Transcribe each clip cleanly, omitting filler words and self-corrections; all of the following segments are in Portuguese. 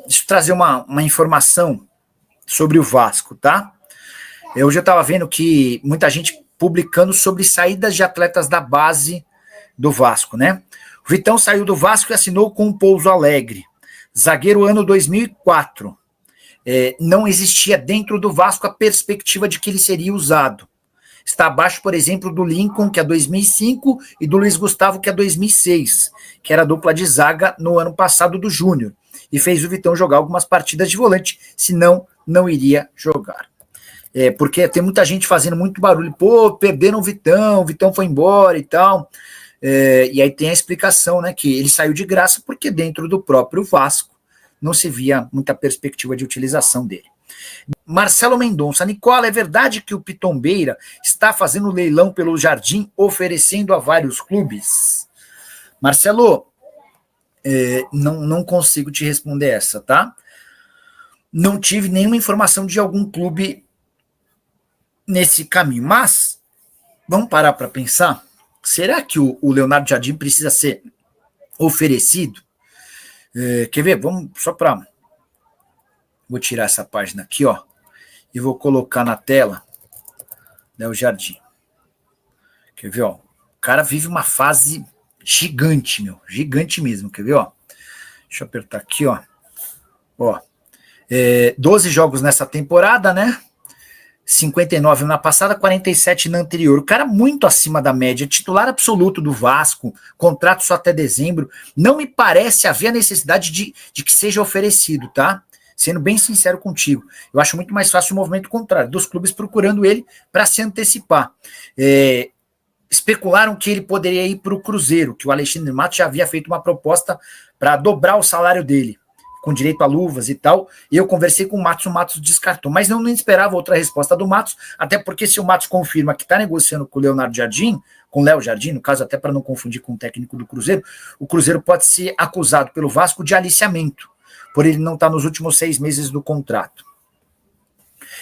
deixa eu trazer uma informação sobre o Vasco, tá? Eu já estava vendo que muita gente publicando sobre saídas de atletas da base do Vasco, né? O Vitão saiu do Vasco e assinou com o Pouso Alegre. Zagueiro ano 2004. Não existia dentro do Vasco a perspectiva de que ele seria usado. Está abaixo, por exemplo, do Lincoln, que é 2005, e do Luiz Gustavo, que é 2006, que era a dupla de zaga no ano passado do Júnior, e fez o Vitão jogar algumas partidas de volante, senão não iria jogar. Porque tem muita gente fazendo muito barulho, pô, perderam o Vitão foi embora e tal, e aí tem a explicação, né, que ele saiu de graça porque dentro do próprio Vasco não se via muita perspectiva de utilização dele. Marcelo Mendonça, Nicola, é verdade que o Pitombeira está fazendo leilão pelo Jardim, oferecendo a vários clubes? Marcelo, não consigo te responder essa, tá? Não tive nenhuma informação de algum clube nesse caminho, mas vamos parar para pensar, será que o Leonardo Jardim precisa ser oferecido? Quer ver? Vamos só para... Vou tirar essa página aqui, ó, e vou colocar na tela, né, o Jardim. Quer ver, ó? O cara vive uma fase gigante, gigante mesmo, quer ver, ó? Deixa eu apertar aqui, ó. 12 jogos nessa temporada, né? 59 na passada, 47 na anterior. O cara muito acima da média, titular absoluto do Vasco, contrato só até dezembro. Não me parece haver a necessidade de que seja oferecido, tá? Sendo bem sincero contigo, eu acho muito mais fácil o movimento contrário, dos clubes procurando ele para se antecipar. Especularam que ele poderia ir para o Cruzeiro, que o Alexandre Matos já havia feito uma proposta para dobrar o salário dele, com direito a luvas e tal, e eu conversei com o Matos descartou, mas não esperava outra resposta do Matos, até porque se o Matos confirma que está negociando com o Leonardo Jardim, com o Léo Jardim, no caso até para não confundir com o técnico do Cruzeiro, o Cruzeiro pode ser acusado pelo Vasco de aliciamento, por ele não estar nos últimos 6 meses do contrato.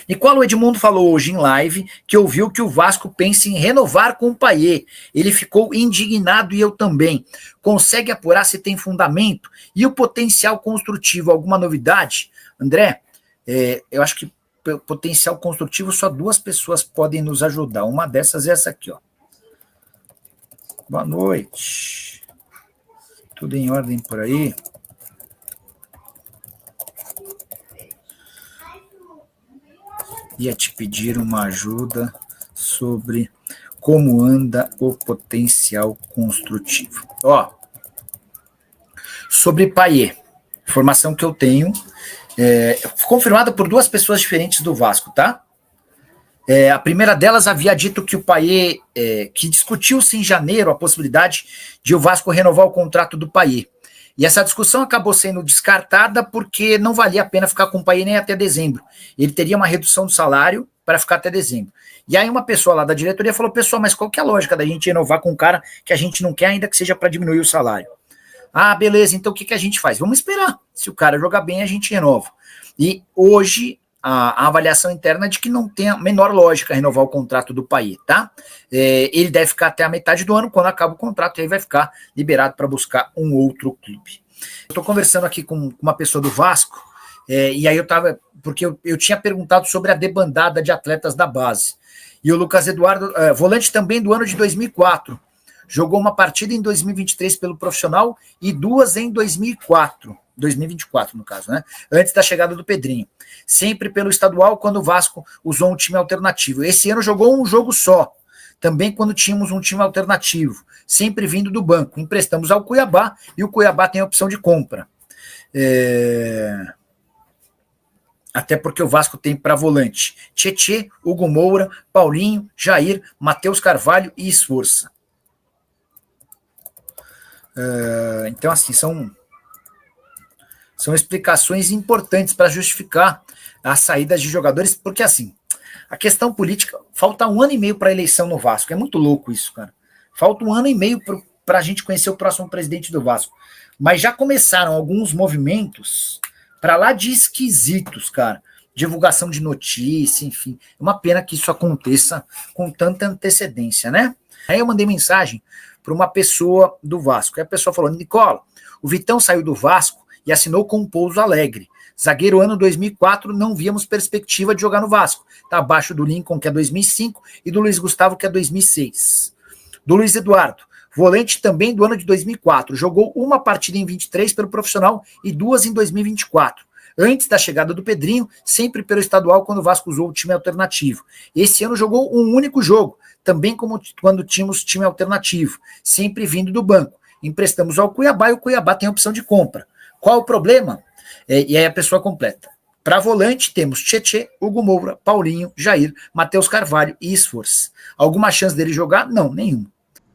Nicola, o Edmundo falou hoje em live que ouviu que o Vasco pensa em renovar com o Payet. Ele ficou indignado e eu também. Consegue apurar se tem fundamento? E o potencial construtivo, alguma novidade? André, eu acho que potencial construtivo só 2 pessoas podem nos ajudar. Uma dessas é essa aqui, ó. Boa noite. Tudo em ordem por aí? Ia te pedir uma ajuda sobre como anda o potencial construtivo. Ó, sobre Payet, informação que eu tenho, confirmada por 2 pessoas diferentes do Vasco, tá? A primeira delas havia dito que o Payet, que discutiu-se em janeiro a possibilidade de o Vasco renovar o contrato do Payet. E essa discussão acabou sendo descartada porque não valia a pena ficar com o Payet nem até dezembro. Ele teria uma redução do salário para ficar até dezembro. E aí uma pessoa lá da diretoria falou, pessoal, mas qual que é a lógica da gente renovar com um cara que a gente não quer, ainda que seja para diminuir o salário? Ah, beleza, então o que a gente faz? Vamos esperar. Se o cara jogar bem, a gente renova. E hoje a avaliação interna é de que não tem a menor lógica renovar o contrato do Payet, tá? Ele deve ficar até a metade do ano, quando acaba o contrato, ele vai ficar liberado para buscar um outro clube. Eu estou conversando aqui com uma pessoa do Vasco, e aí porque eu tinha perguntado sobre a debandada de atletas da base. E o Lucas Eduardo, volante também do ano de 2004, jogou uma partida em 2023 pelo profissional e 2 em 2024, no caso, né? Antes da chegada do Pedrinho. Sempre pelo estadual, quando o Vasco usou um time alternativo. Esse ano jogou um jogo só, também quando tínhamos um time alternativo, sempre vindo do banco. Emprestamos ao Cuiabá e o Cuiabá tem a opção de compra. Até porque o Vasco tem para volante Tietê, Hugo Moura, Paulinho, Jair, Matheus Carvalho e Esforça. Então, assim, são explicações importantes para justificar as saídas de jogadores, porque, assim, a questão política, falta 1 ano e meio para a eleição no Vasco, é muito louco isso, cara. Falta 1 ano e meio para a gente conhecer o próximo presidente do Vasco, mas já começaram alguns movimentos para lá de esquisitos, cara, divulgação de notícia, enfim, é uma pena que isso aconteça com tanta antecedência, né? Aí eu mandei mensagem para uma pessoa do Vasco, aí a pessoa falou, Nicola, o Vitão saiu do Vasco e assinou com o Pouso Alegre. Zagueiro ano 2004, não víamos perspectiva de jogar no Vasco. Está abaixo do Lincoln, que é 2005, e do Luiz Gustavo, que é 2006. Do Luiz Eduardo, volante também do ano de 2004. Jogou uma partida em 23 pelo profissional e 2 em 2024. Antes da chegada do Pedrinho, sempre pelo estadual, quando o Vasco usou o time alternativo. Esse ano jogou um único jogo, também como quando tínhamos time alternativo, sempre vindo do banco. Emprestamos ao Cuiabá e o Cuiabá tem a opção de compra. Qual o problema? E aí a pessoa completa. Para volante, temos Tietê, Hugo Moura, Paulinho, Jair, Matheus Carvalho e Esforço. Alguma chance dele jogar? Não, nenhuma.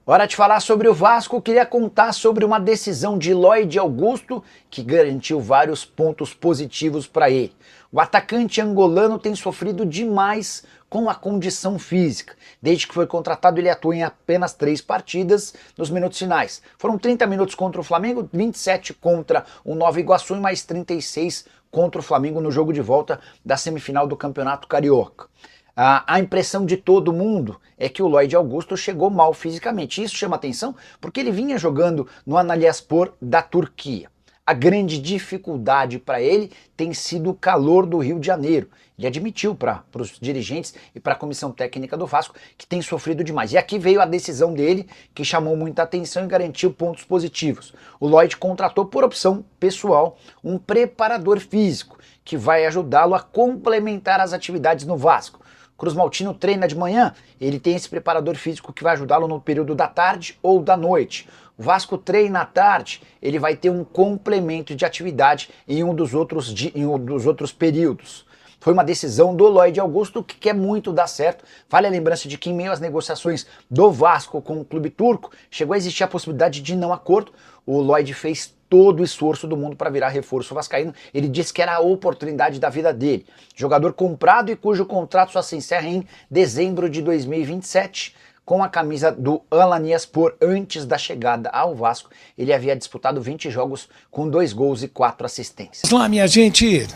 Hora de falar sobre o Vasco, queria contar sobre uma decisão de Lloyd Augusto que garantiu vários pontos positivos para ele. O atacante angolano tem sofrido demais com a condição física. Desde que foi contratado, ele atua em apenas 3 partidas nos minutos finais. Foram 30 minutos contra o Flamengo, 27 contra o Nova Iguaçu e mais 36 contra o Flamengo no jogo de volta da semifinal do Campeonato Carioca. A impressão de todo mundo é que o Lloyd Augusto chegou mal fisicamente. Isso chama atenção porque ele vinha jogando no Antalyaspor da Turquia. A grande dificuldade para ele tem sido o calor do Rio de Janeiro. Ele admitiu para os dirigentes e para a comissão técnica do Vasco que tem sofrido demais. E aqui veio a decisão dele, que chamou muita atenção e garantiu pontos positivos. O Lloyd contratou por opção pessoal um preparador físico que vai ajudá-lo a complementar as atividades no Vasco. Cruz Maltino treina de manhã, ele tem esse preparador físico que vai ajudá-lo no período da tarde ou da noite. O Vasco treina à tarde, ele vai ter um complemento de atividade em um dos outros períodos. Foi uma decisão do Lloyd Augusto que quer muito dar certo. Vale a lembrança de que em meio às negociações do Vasco com o clube turco, chegou a existir a possibilidade de não acordo. O Lloyd fez todo o esforço do mundo para virar reforço vascaíno. Ele disse que era a oportunidade da vida dele. Jogador comprado e cujo contrato só se encerra em dezembro de 2027. Com a camisa do Antalyaspor antes da chegada ao Vasco, ele havia disputado 20 jogos com 2 gols e 4 assistências. Olá, minha gente,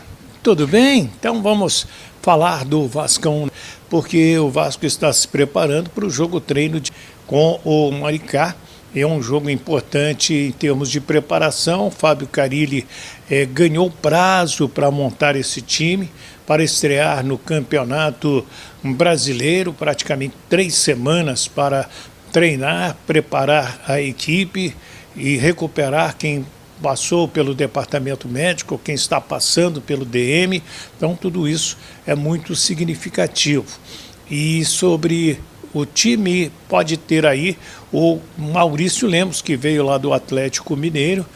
tudo bem? Então vamos falar do Vascão, porque o Vasco está se preparando para o jogo treino com o Maricá. É um jogo importante em termos de preparação. Fábio Carilli ganhou prazo para montar esse time, para estrear no Campeonato Brasileiro, praticamente 3 semanas para treinar, preparar a equipe e recuperar quem passou pelo departamento médico, quem está passando pelo DM. Então tudo isso é muito significativo. E sobre o time, pode ter aí o Maurício Lemos, que veio lá do Atlético Mineiro,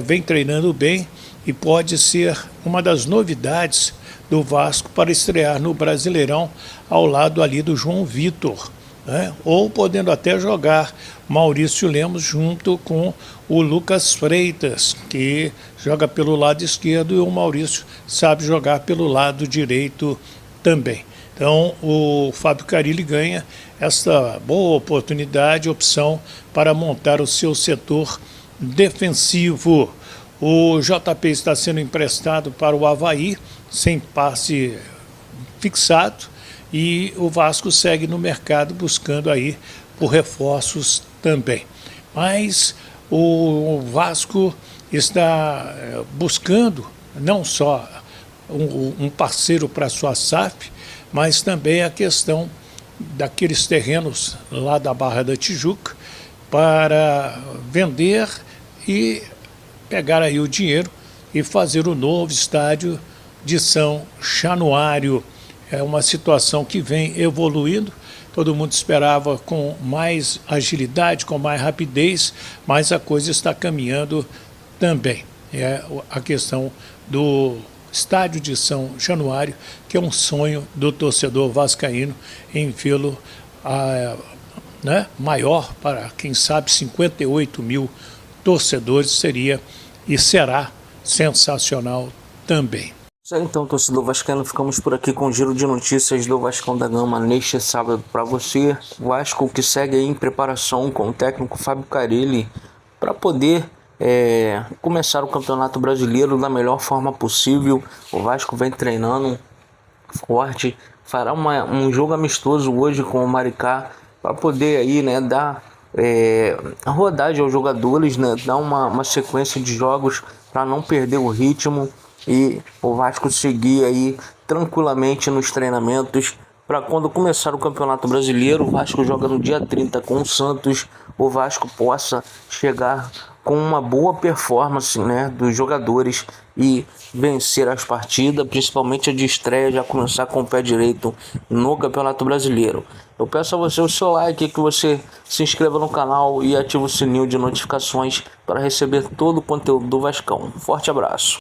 vem treinando bem e pode ser uma das novidades do Vasco para estrear no Brasileirão ao lado ali do João Vitor, né? Ou podendo até jogar Maurício Lemos junto com o Lucas Freitas, que joga pelo lado esquerdo, e o Maurício sabe jogar pelo lado direito também. Então o Fábio Carilli ganha essa boa oportunidade, opção para montar o seu setor defensivo. O JP está sendo emprestado para o Avaí, sem passe fixado, e o Vasco segue no mercado buscando aí por reforços também. Mas o Vasco está buscando não só um parceiro para sua SAF, mas também a questão daqueles terrenos lá da Barra da Tijuca para vender e pegar aí o dinheiro e fazer o novo estádio de São Januário. É uma situação que vem evoluindo, todo mundo esperava com mais agilidade, com mais rapidez, mas a coisa está caminhando também. É a questão do estádio de São Januário, que é um sonho do torcedor vascaíno em vê-lo maior, para quem sabe 58 mil torcedores, seria e será sensacional também. Então, torcedor vascaíno, ficamos por aqui com o giro de notícias do Vascão da Gama neste sábado para você. O Vasco que segue aí em preparação com o técnico Fábio Carilli para poder começar o Campeonato Brasileiro da melhor forma possível. O Vasco vem treinando forte, fará um jogo amistoso hoje com o Maricá para poder aí, dar rodagem aos jogadores, dar uma sequência de jogos para não perder o ritmo e o Vasco seguir aí tranquilamente nos treinamentos, para quando começar o Campeonato Brasileiro, o Vasco joga no dia 30 com o Santos, o Vasco possa chegar com uma boa performance, né, dos jogadores e vencer as partidas, principalmente a de estreia, já começar com o pé direito no Campeonato Brasileiro. Eu peço a você o seu like, que você se inscreva no canal e ative o sininho de notificações para receber todo o conteúdo do Vascão. Forte abraço.